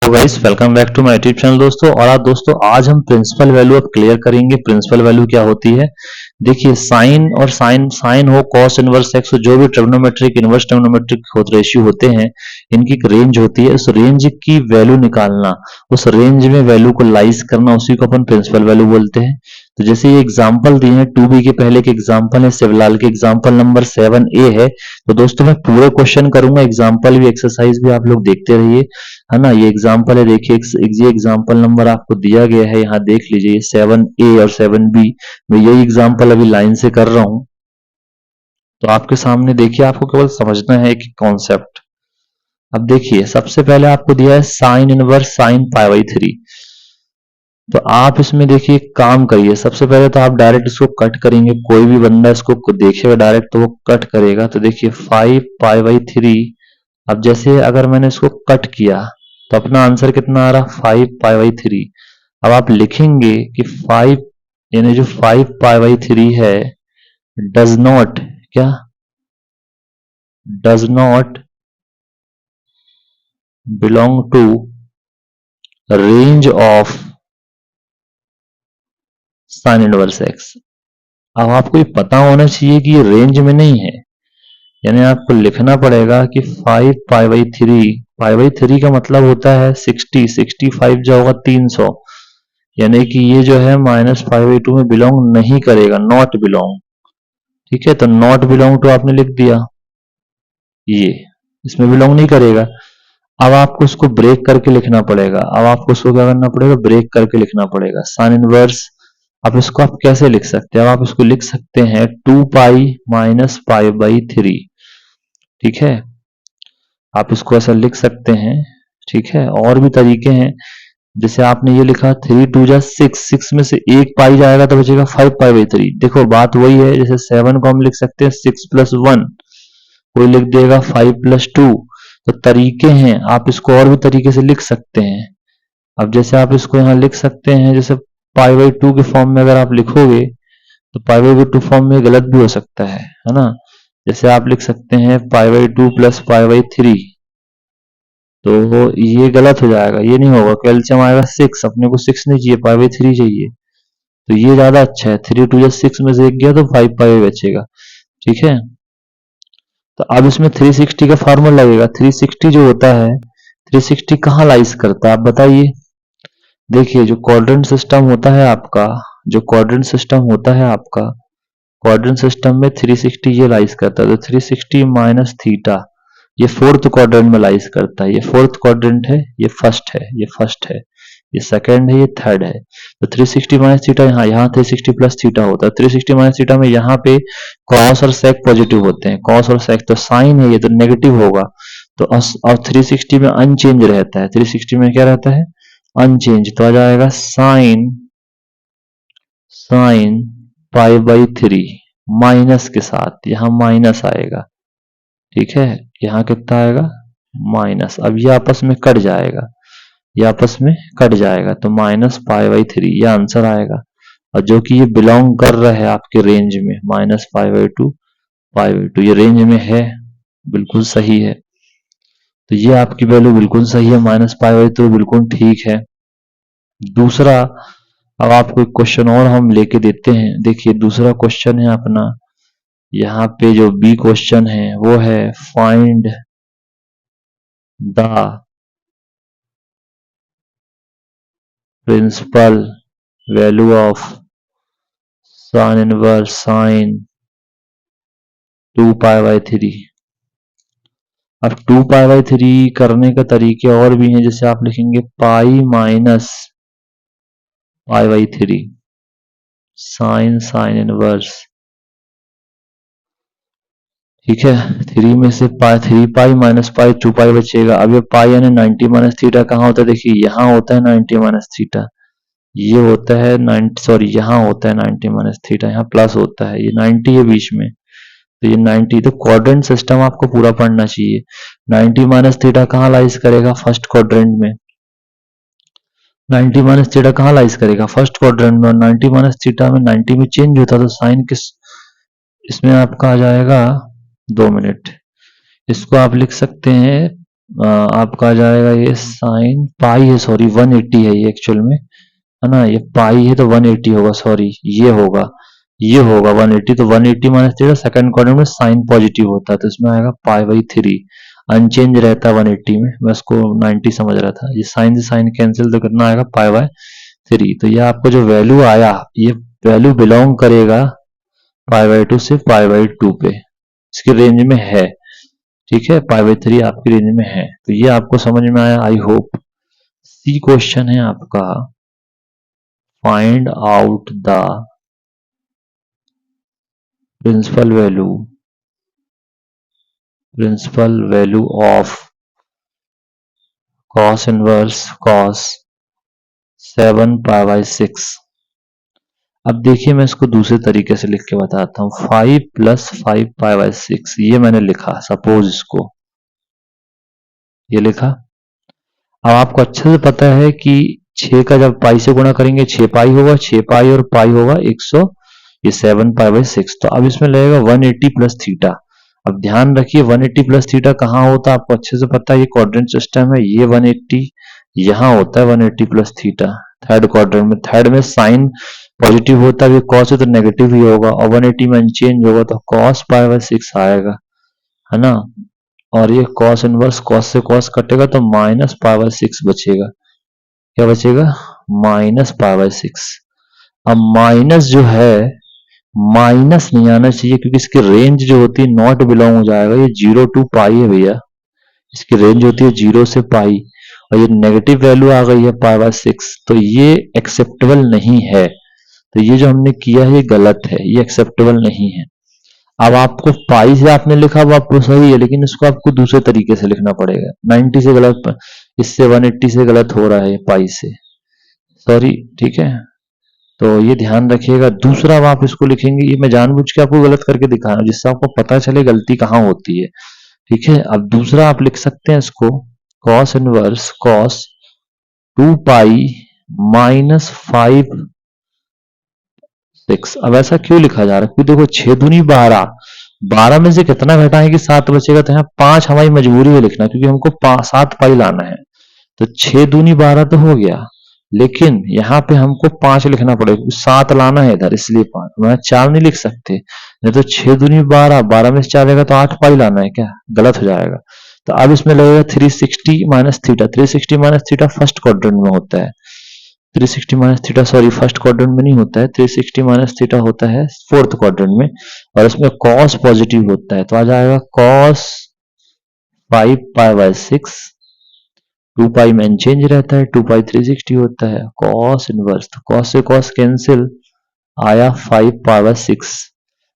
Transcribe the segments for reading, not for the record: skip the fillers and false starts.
तो guys welcome back to my YouTube channel दोस्तों। और आज दोस्तों आज हम प्रिंसिपल वैल्यू अब क्लियर करेंगे। प्रिंसिपल वैल्यू क्या होती है? देखिए साइन और साइन हो, कॉस इनवर्स एक्स हो, जो भी ट्रिग्नोमेट्रिक इनवर्स ट्रिग्नोमेट्रिक रेशियो होते हैं, इनकी एक रेंज होती है। उस रेंज की वैल्यू निकालना, उस रेंज में वैल्यू को लाइज करना, उसी को अपन प्रिंसिपल वैल्यू बोलते हैं। तो जैसे ये एग्जाम्पल दिए हैं 2b के पहले के एग्जाम्पल है, शिवलाल के एग्जाम्पल नंबर 7a है। तो दोस्तों मैं पूरे क्वेश्चन करूंगा, एग्जाम्पल भी एक्सरसाइज भी आप लोग देखते रहिए, है ना। ये एग्जाम्पल है, देखिए ये एग्जाम्पल नंबर आपको दिया गया है, यहाँ देख लीजिए 7a और 7b। मैं यही एग्जाम्पल अभी लाइन से कर रहा हूं, तो आपके सामने देखिए, आपको केवल समझना है कि कॉन्सेप्ट। अब देखिए सबसे पहले आपको दिया है sign inverse sign pi by 3। तो आप इसमें देखिए काम करिए, सबसे पहले तो आप डायरेक्ट इसको कट करेंगे। कोई भी बंदा इसको देखेगा डायरेक्ट तो वो कट करेगा। तो देखिए 5 पाई बाई 3। अब जैसे अगर मैंने इसको कट किया तो अपना आंसर कितना आ रहा? 5 पाई बाई 3। अब आप लिखेंगे कि 5 यानी जो 5 पाई बाई 3 है डज नॉट, क्या does not belong to range of sine inverse x. अब आपको ये पता होना चाहिए कि ये रेंज में नहीं है, यानी आपको लिखना पड़ेगा कि 5 पाई बाई 3, पाई बाई 3 का मतलब होता है 60, 65 जो होगा 300, यानी कि ये जो है -5/2 में बिलोंग नहीं करेगा, नॉट बिलोंग। ठीक है, तो नॉट बिलोंग टू आपने लिख दिया, ये इसमें बिलोंग नहीं करेगा। अब आपको उसको ब्रेक करके लिखना पड़ेगा। अब आपको उसको क्या करना पड़ेगा? ब्रेक करके लिखना पड़ेगा। साइन इनवर्स, अब इसको आप कैसे लिख सकते हैं? अब आप इसको लिख सकते हैं 2 पाई माइनस पाई बाई 3। ठीक है, आप इसको ऐसा लिख सकते हैं। ठीक है, और भी तरीके हैं, जैसे आपने ये लिखा 3 2 जा 6, 6 में से एक पाई जाएगा तो बचेगा 5 पाई बाई 3। देखो बात वही है, जैसे 7 को हम लिख सकते हैं 6 प्लस 1, कोई लिख देगा 5 प्लस 2। तो तरीके हैं, आप इसको और भी तरीके से लिख सकते हैं। अब जैसे आप इसको यहाँ लिख सकते हैं, जैसे पाई बाई 2 के फॉर्म में अगर आप लिखोगे तो पाई बाई 2 फॉर्म में गलत भी हो सकता है ना। जैसे आप लिख सकते हैं pi by 2 plus pi by 3, तो ये गलत हो जाएगा, ये नहीं होगा। कैल्शियम आएगा 6, अपने को 6 नहीं चाहिए, पाई बाई 3 चाहिए। तो ये ज्यादा अच्छा है, 3 2 6 में से एक गया तो 5 पाई बचेगा। ठीक है, तो अब इसमें 360 का फॉर्मूला लगेगा। 360 जो होता है, 360 कहाँ लाइज करता है आप बताइए? देखिए जो क्वाड्रेंट सिस्टम होता है आपका, जो क्वाड्रेंट सिस्टम होता है आपका, क्वाड्रेंट सिस्टम में 360 ये लाइज करता है। तो 360 माइनस थीटा, ये फोर्थ क्वाड्रेंट में लाइज करता है। ये फोर्थ क्वाड्रेंट है, ये फर्स्ट है, ये फर्स्ट है, ये सेकंड है, ये थर्ड है। तो 360 माइनस थीटा, यहाँ 360 प्लस थीटा होता है। 360 माइनस थीटा में यहाँ पे कॉस और सेक पॉजिटिव होते हैं, कॉस और सेक, तो साइन है ये तो नेगेटिव होगा। तो और 360 में अनचेंज रहता है, 360 में क्या रहता है? अनचेंज। तो आ जाएगा sine sine pi by 3 minus के साथ, यहाँ माइनस आएगा। ठीक है, यहाँ कितना आएगा? माइनस। अब ये आपस में कट जाएगा, ये आपस में कट जाएगा, तो माइनस पाई बाई 3 ये आंसर आएगा। और जो कि ये बिलोंग कर रहा है आपके रेंज में, -5/2 पाई बाई 2, ये रेंज में है, बिल्कुल सही है। तो ये आपकी वैल्यू बिल्कुल सही है, -5/2 बिल्कुल ठीक है। दूसरा, अब आपको एक क्वेश्चन और हम लेके देते हैं। देखिए दूसरा क्वेश्चन है अपना, यहाँ पे जो बी क्वेश्चन है वो है find the principal value of sine inverse sine 2 pi by 3। अब 2 पाई बाई 3 करने के तरीके और भी हैं, जैसे आप लिखेंगे pi minus pi by 3 sine sine inverse. ठीक है, 3 में से पाई 3 पाई माइनस पाई 2 पाई बचेगा। अब ये पाई यानी 90 माइनस थीटा कहाँ होता है? देखिए यहाँ होता है 90 माइनस थीटा, ये होता है 90, सॉरी यहाँ होता है 90 माइनस थीटा, यहाँ प्लस होता है, ये 90 है बीच में, तो ये 90। तो क्वाड्रेंट सिस्टम आपको पूरा पढ़ना चाहिए। 90 माइनस थीटा कहाँ लाइज करेगा? फर्स्ट क्वाड्रेंट में। 90 माइनस थीटा कहाँ लाइज करेगा? फर्स्ट क्वाड्रेंट में। और 90 माइनस थीटा में 90 में चेंज होता, तो साइन किस, इसमें आपका आ जाएगा, 2 मिनट, इसको आप लिख सकते हैं आपका आ जाएगा ये साइन पाई है, सॉरी 180 है ये एक्चुअल में, है ना, ये पाई है तो 180 होगा, सॉरी ये होगा 180, तो 180 माइनस थीटा सेकंड क्वाड्रेंट में साइन पॉजिटिव होता है तो इसमें आएगा पाई बाई 3, अनचेंज रहता है 180 में, मैं उसको 90 समझ रहा था, ये साइन से साइन कैंसिल तो कितना आएगा पाई बाय 3, तो ये आपको जो वैल्यू आया ये वैल्यू बिलोंग करेगा पाई बाई 2 से पाई बाई 2 पे, इसकी रेंज में है, ठीक है, पाई बाई 3 आपकी रेंज में है, तो ये आपको समझ में आया आई होप। सी क्वेश्चन है आपका, find out the principal value of cos inverse cos 7 pi by 6। अब देखिए मैं इसको दूसरे तरीके से लिख के बताता हूँ, 5 प्लस 5 पाई बाई 6 ये मैंने लिखा, सपोज इसको ये लिखा। अब आपको अच्छे से पता है कि 6 का जब पाई से गुणा करेंगे 6 पाई होगा, 6 पाई और पाई होगा 100, ये 7 पाई बाई 6, तो अब इसमें लगेगा 180 प्लस थीटा। अब ध्यान रखिए 180 प्लस थीटा कहाँ होता है, आपको अच्छे से पता है, ये क्वाड्रेंट सिस्टम है, ये 180 यहाँ होता है 180 प्लस थीटा थर्ड क्वाड्रेंट में, थर्ड में साइन पॉजिटिव होता है, कॉस है तो नेगेटिव ही होगा, और 180 में अनचेंज होगा तो कॉस पाई बाई 6 आएगा, है ना, और ये कॉस इनवर्स कॉस से कॉस कटेगा तो माइनस पाई बाई 6 बचेगा, क्या बचेगा माइनस पाई बाई 6। अब माइनस जो है माइनस नहीं आना चाहिए क्योंकि इसकी रेंज जो होती है नॉट बिलोंग हो जाएगा, ये 0 टू पाई है भैया, इसकी रेंज होती है 0 से पाई, और ये नेगेटिव वैल्यू आ गई है पाई बाय 6, तो ये एक्सेप्टेबल नहीं है, तो ये जो हमने किया है ये गलत है, ये एक्सेप्टेबल नहीं है। अब आपको पाई से आपने लिखा वो आपको सही है, लेकिन इसको आपको दूसरे तरीके से लिखना पड़ेगा, 90 से गलत, इससे 180 से गलत हो रहा है पाई से, सॉरी, ठीक है, तो ये ध्यान रखिएगा। दूसरा अब आप इसको लिखेंगे, ये मैं जानबूझ के आपको गलत करके दिखा रहा हूँ जिससे आपको पता चले गलती कहाँ होती है, ठीक है। अब दूसरा आप लिख सकते हैं इसको, cos inverse cos 2 pi minus 5 6। अब ऐसा क्यों लिखा जा रहा है, क्योंकि देखो 6 दूनी 12, 12 में से कितना घटाएंगे 7 बचेगा, तो यहाँ 5 हमारी मजबूरी है लिखना क्योंकि हमको 7 पाई लाना है, तो 6 दूनी 12 तो हो गया, लेकिन यहाँ पे हमको 5 लिखना पड़ेगा, 7 लाना है इधर, इसलिए 5, मैं 4 नहीं लिख सकते, नहीं तो 6 दूनी 12, 12 में से 4 लेगा तो 8 पाई लाना है, क्या गलत हो जाएगा। तो अब इसमें लगेगा 360 minus theta, 360 minus theta first quadrant में होता है, 360 minus theta sorry first quadrant में नहीं होता है, 360 माइनस थीटा होता है फोर्थ क्वाड्रेंट में, और इसमें कॉस पॉजिटिव होता है, तो आ जाएगा कॉस 5 पाई बाय 6, 2 पाई में चेंज रहता है, 2 पाई 360 होता है, कॉस इनवर्स, तो कॉस से कॉस कैंसिल, आया 5 पाई बाय 6।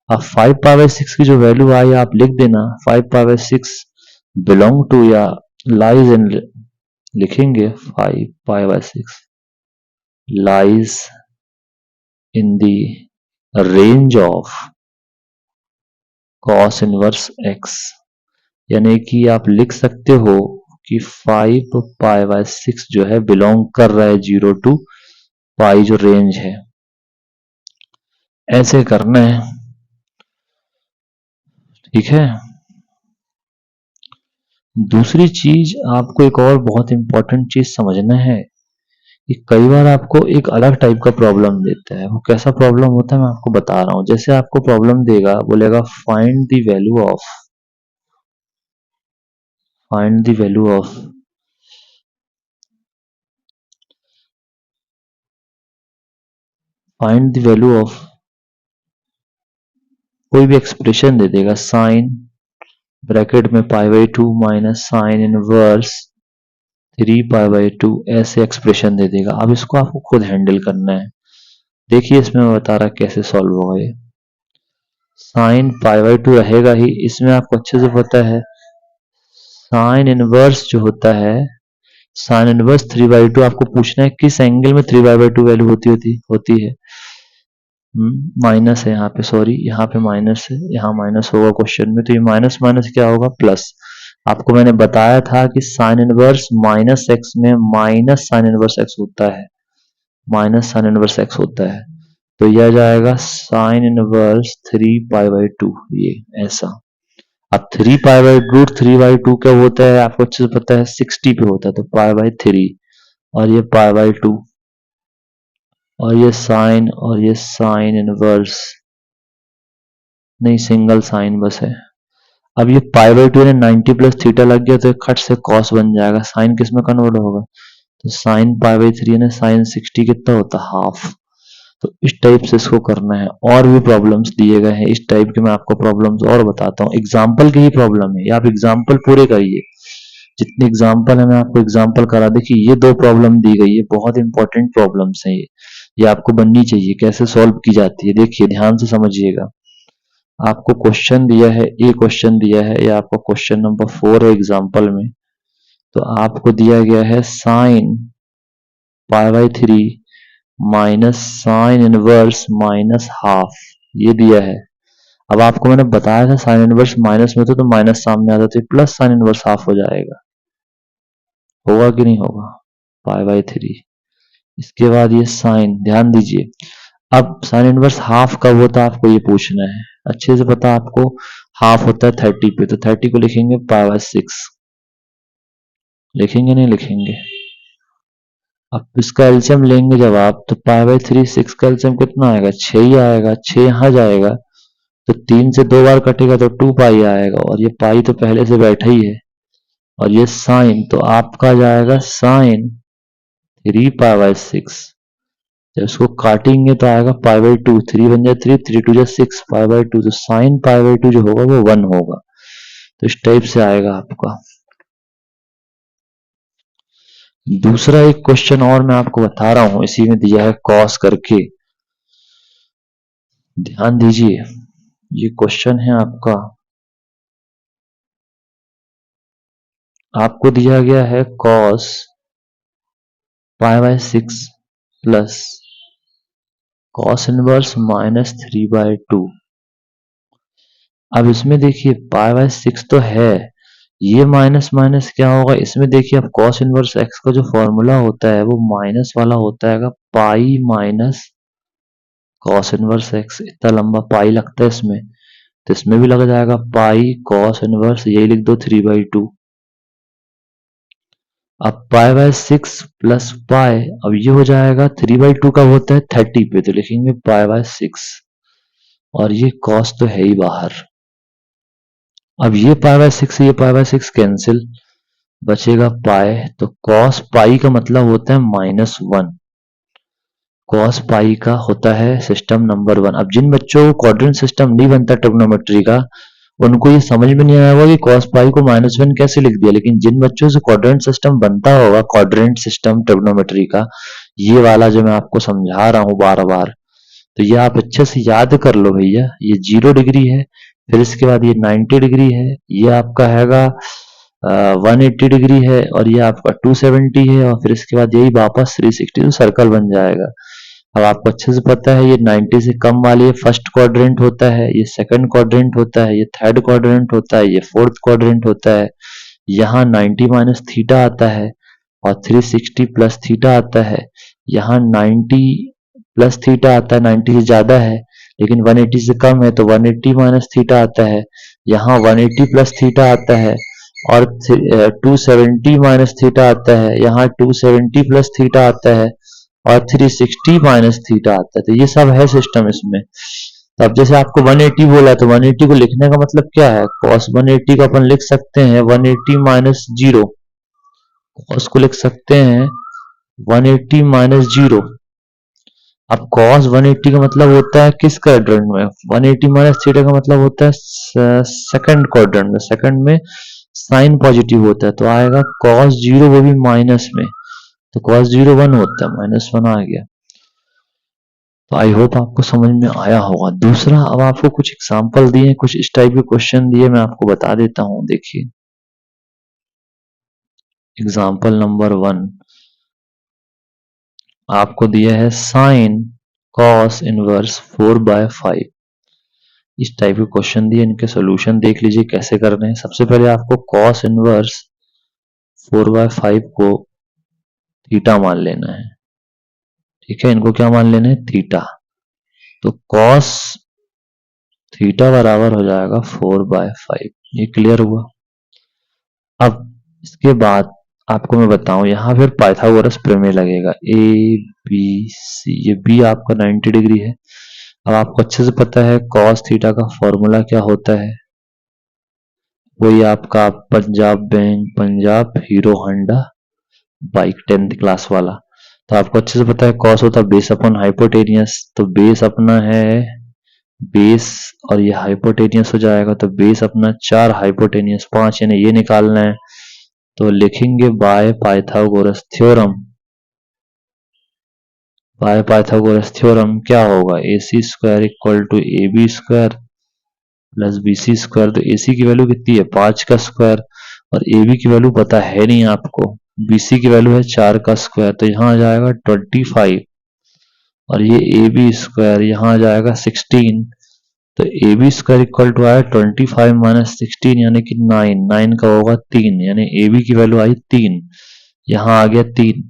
अब 5 पाई बाय 6 की जो वैल्यू आई आप लिख देना, 5 पाई बाय 6 बिलोंग टू या लाइज इन, लिखेंगे 5 pi by 6 lies in the range of cos inverse x, यानी कि आप लिख सकते हो कि 5 पाई बाय 6 जो है बिलोंग कर रहा है 0 टू पाई जो रेंज है, ऐसे करना है, ठीक है। दूसरी चीज आपको एक और बहुत इंपॉर्टेंट चीज समझना है कि कई बार आपको एक अलग टाइप का प्रॉब्लम देता है, वो कैसा प्रॉब्लम होता है मैं आपको बता रहा हूं, जैसे आपको प्रॉब्लम देगा, बोलेगा find the value of, find the value of find the value of कोई भी एक्सप्रेशन दे देगा, साइन ब्रैकेट में pi by 2 minus sine inverse 3 pi by 2, ऐसे एक्सप्रेशन दे देगा। अब इसको आपको खुद हैंडल करना है, देखिए इसमें मैं बता रहा कैसे सॉल्व होगा ये, साइन पाई बाई 2 रहेगा ही, इसमें आपको अच्छे से पता है साइन इनवर्स जो होता है, साइन इनवर्स 3 बाई 2, आपको पूछना है किस एंगल में 3 बाई 2 वैल्यू होती है, माइनस है यहाँ पे, सॉरी यहाँ पे माइनस है, यहाँ माइनस होगा क्वेश्चन में, तो ये माइनस माइनस क्या होगा प्लस। आपको मैंने बताया था कि साइन इनवर्स माइनस एक्स में माइनस साइन इनवर्स एक्स होता है, माइनस साइन इनवर्स एक्स होता है, तो यह जाएगा साइन इनवर्स 3 पाई बाई 2, ये ऐसा। अब 3 पाई बाई रूट 3 बाई 2 क्या होता है आपको अच्छे से पता है, 60 पे होता है, तो पाई बाई 3 और ये पाई बाई 2 और ये साइन और ये साइन इनवर्स, नहीं सिंगल साइन बस है। अब ये पाई बाई 2 ने 90 प्लस थीटा लग गया तो खट से कॉस बन जाएगा, साइन किस में कन्वर्ट होगा, तो साइन पाई बाई 3 ने साइन 60 कितना होता है, हाफ। तो इस टाइप से इसको करना है। और भी प्रॉब्लम्स दिए गए हैं इस टाइप के, मैं आपको प्रॉब्लम्स और बताता हूँ, एग्जाम्पल की ही प्रॉब्लम है, ये आप एग्जाम्पल पूरे करिए, जितने एग्जाम्पल है मैं आपको एग्जाम्पल करा। देखिए ये 2 प्रॉब्लम दी गई है, बहुत इंपॉर्टेंट प्रॉब्लम्स हैं ये आपको बननी चाहिए, कैसे सॉल्व की जाती है देखिए ध्यान से समझिएगा। आपको क्वेश्चन दिया है, ए क्वेश्चन दिया है, या आपको क्वेश्चन नंबर 4 है एग्जाम्पल में, तो आपको दिया गया है sign pi by 3 minus sine inverse minus half, ये दिया है। अब आपको मैंने बताया था साइन इनवर्स माइनस में तो माइनस सामने आता तो प्लस साइन इनवर्स हाफ हो जाएगा, होगा कि नहीं होगा, पाई बाई 3। इसके बाद ये साइन, ध्यान दीजिए, अब साइन इनवर्स हाफ कब होता है आपको ये पूछना है, अच्छे से पता आपको, हाफ होता है 30 पे, तो 30 को लिखेंगे पाई बाई 6, लिखेंगे नहीं लिखेंगे। अब इसका एलसीएम लेंगे जब आप, तो पाई बाई 3 6 का एलसीएम कितना आएगा, 6 ही आएगा, 6 यहाँ जाएगा तो 3 से 2 बार कटेगा तो 2 पाई आएगा, और ये पाई तो पहले से बैठा ही है, और ये साइन तो आपका जाएगा साइन 3 पाई बाई 6, जब इसको काटेंगे तो आएगा पाई बाई 2, 3 बन जाए 3, 3 2 6 पाई बाई 2, तो साइन पाई बाई 2 जो होगा वो 1 होगा, तो इस टाइप से आएगा आपका। दूसरा एक क्वेश्चन और मैं आपको बता रहा हूं, इसी में दिया है कॉस करके, ध्यान दीजिए, ये क्वेश्चन है आपका, आपको दिया गया है cos pi by 6 plus cos inverse -3/2। अब इसमें देखिए पाई बाई 6 तो है, ये माइनस माइनस क्या होगा इसमें देखिए, अब कॉस इनवर्स एक्स का जो फॉर्मूला होता है वो माइनस वाला होता है, pi minus cos inverse x, इतना लंबा पाई लगता है इसमें, तो इसमें भी लग जाएगा पाई कॉस इनवर्स, यही लिख दो 3/2। अब पाई बाई 6 प्लस पाई, अब ये हो जाएगा 3/2 का होता है 30 पे, तो लिखेंगे पाई बाई 6, और ये कॉस तो है ही बाहर। अब ये पाई बाई 6 ये पाई बाई 6 कैंसिल, बचेगा पाई, तो कॉस पाई का मतलब होता है -1, कॉस पाई का होता है सिस्टम नंबर 1। अब जिन बच्चों को क्वाड्रेंट सिस्टम नहीं बनता ट्रिग्नोमेट्री का, उनको ये समझ में नहीं आया होगा कि cos पाई को -1 कैसे लिख दिया, लेकिन जिन बच्चों से क्वाड्रेंट सिस्टम बनता होगा, क्वाड्रेंट सिस्टम ट्रिग्नोमेट्री का, ये वाला जो मैं आपको समझा रहा हूँ बार बार, तो ये आप अच्छे से याद कर लो भैया, ये 0 डिग्री है, फिर इसके बाद ये 90 डिग्री है, ये आपका हैगा 180 डिग्री है, और ये आपका 270 है, और फिर इसके बाद यही वापस 360, तो सर्कल बन जाएगा। अब आपको अच्छे से पता है ये 90 से कम वाली ये फर्स्ट क्वाड्रेंट होता है, ये सेकंड क्वाड्रेंट होता है, ये थर्ड क्वाड्रेंट होता है, ये फोर्थ क्वाड्रेंट होता है। यहाँ 90 माइनस थीटा आता है और 360 प्लस थीटा आता है। यहाँ 90 प्लस थीटा आता है, 90 से ज्यादा है लेकिन 180 से कम है तो 180 माइनस थीटा आता है। यहाँ 180 प्लस थीटा आता है और 270 माइनस थीटा आता है। यहाँ 270 प्लस थीटा आता है और 360 माइनस थीटा आता है। तो ये सब है सिस्टम इसमें। तो अब जैसे आपको 180 बोला तो 180 को लिखने का मतलब क्या है, cos 180 को अपन लिख सकते हैं 180 माइनस 0, cos को लिख सकते हैं 180 माइनस 0। अब cos 180 का मतलब होता है किस क्वाड्रेंट में, 180 माइनस थीटा का मतलब होता है सेकंड क्वाड्रेंट में, सेकंड में साइन पॉजिटिव होता है तो आएगा cos 0 वो भी माइनस में, तो cos 0 1 होता है, -1 आ गया। तो आई होप आपको समझ में आया होगा। दूसरा, अब आपको कुछ एग्जांपल दिए, कुछ इस टाइप के क्वेश्चन दिए, मैं आपको बता देता हूं। देखिए एग्जांपल नंबर 1 आपको दिया है साइन कॉस इनवर्स 4/5। इस टाइप के क्वेश्चन दिए, इनके सॉल्यूशन देख लीजिए कैसे करने हैं। सबसे पहले आपको कॉस इनवर्स 4/5 को थीटा मान लेना है, ठीक है, इनको क्या मान लेना है, थीटा। तो कॉस थीटा बराबर हो जाएगा 4/5। ये क्लियर हुआ। अब इसके बाद आपको मैं बताऊं, यहां फिर पाइथागोरस प्रमेय लगेगा। ए बी सी, ये बी आपका 90 डिग्री है। अब आपको अच्छे से पता है कॉस थीटा का फॉर्मूला क्या होता है, वही आपका Punjab bank, Punjab hero Honda bike 10th class वाला। तो आपको अच्छे से पता है कॉस होता है बेस अपॉन हाइपोटेनियस, तो बेस अपना है बेस और ये हाइपोटेनियस हो जाएगा, तो बेस अपना 4 हाइपोटेनियस 5, यानी ये निकालना है। तो लिखेंगे by Pythagoras theorem. By Pythagoras theorem क्या होगा, A C square equal to A B square plus B C square. तो ए सी की वैल्यू कितनी है 5 का स्क्वायर, और ए बी की वैल्यू पता है नहीं आपको, बी सी की वैल्यू है 4 का स्क्वायर, तो यहाँ आ जाएगा 25, और ये ए बी स्क्वायर यहाँ आ जाएगा 16। तो A B square equal to आया 25 माइनस 16 यानी कि 9, 9 का होगा 3, यानी ए बी की वैल्यू आई 3, यहाँ आ गया 3।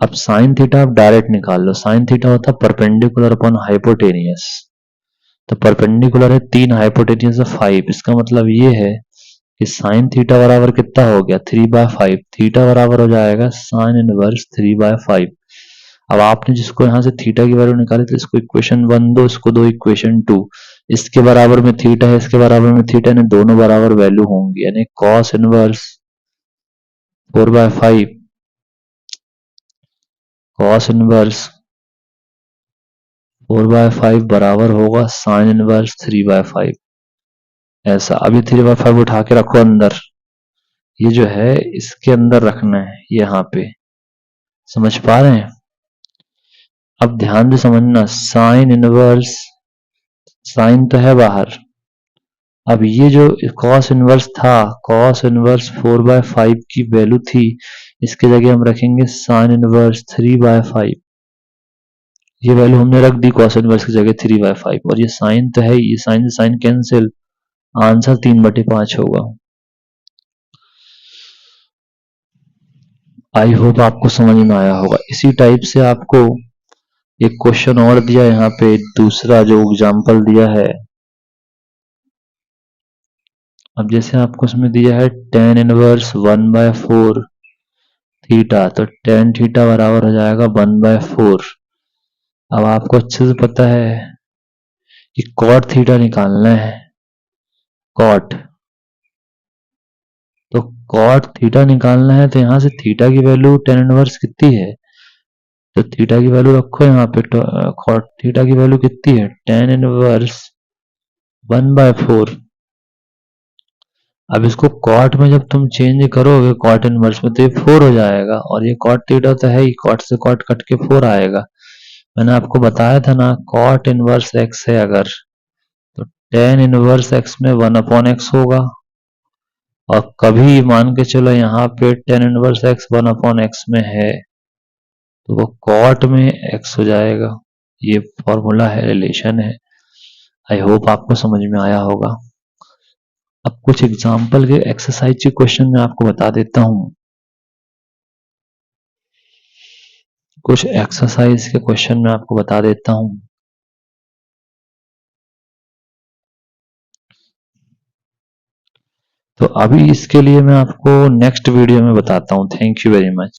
अब साइन थीटा आप डायरेक्ट निकाल लो, साइन थीटा होता है परपेंडिकुलर अपॉन हाइपोटेनियस, तो परपेंडिकुलर है 3, हाइपोटेनियस है 5, इसका मतलब ये है कि साइन थीटा बराबर कितना हो गया 3/5, थीटा बराबर हो जाएगा साइन इनवर्स 3/5। अब आपने जिसको यहां से थीटा की वैल्यू निकाली तो इसको इक्वेशन 1 दो, इसको दो इक्वेशन 2, इसके बराबर में थीटा है, इसके बराबर में थीटा है, दोनों बराबर वैल्यू होंगी, यानी कॉस इनवर्स 4/5, कॉस इनवर्स 4/5 बराबर होगा साइन इनवर्स 3/5। ऐसा, अभी 3/5 उठा के रखो अंदर, ये जो है इसके अंदर रखना है यहाँ पे, समझ पा रहे हैं। अब ध्यान से समझना, साइन इनवर्स, साइन तो है बाहर, अब ये जो कॉस इनवर्स था, कॉस इनवर्स 4/5 की वैल्यू थी, इसके जगह हम रखेंगे साइन इनवर्स 3/5, ये वैल्यू हमने रख दी कॉस इनवर्स की जगह 3/5, और ये साइन तो है, ये साइन से साइन कैंसिल, आंसर 3/5 होगा। आई होप आपको समझ में आया होगा। इसी टाइप से आपको एक क्वेश्चन और दिया यहाँ पे, दूसरा जो एग्जांपल दिया है, अब जैसे आपको उसमें दिया है tan इनवर्स 1/4 थीटा, तो tan थीटा बराबर हो जाएगा 1/4। अब आपको अच्छे से पता है कि cot थीटा निकालना है, cot, तो cot थीटा निकालना है, तो यहां से थीटा की वैल्यू tan इनवर्स कितनी है, तो थीटा की वैल्यू रखो यहाँ पे, तो cot थीटा की वैल्यू कितनी है tan इनवर्स 1/4। अब इसको कॉट में जब तुम चेंज करोगे कॉट इनवर्स में, तो ये 4 हो जाएगा, और ये कॉट थीटा तो है ही, कॉट से कॉट कट के 4 आएगा। मैंने आपको बताया था ना, कॉट इनवर्स एक्स है अगर, तो टेन इनवर्स एक्स में 1/x होगा, और कभी मान के चलो यहाँ पे टेन इनवर्स एक्स 1/x में है, तो वो कॉट में एक्स हो जाएगा। ये फॉर्मूला है, रिलेशन है। आई होप आपको समझ में आया होगा। अब कुछ एग्जाम्पल के एक्सरसाइज के क्वेश्चन मैं आपको बता देता हूं, कुछ एक्सरसाइज के क्वेश्चन मैं आपको बता देता हूं। तो अभी इसके लिए मैं आपको नेक्स्ट वीडियो में बताता हूं। Thank you very much.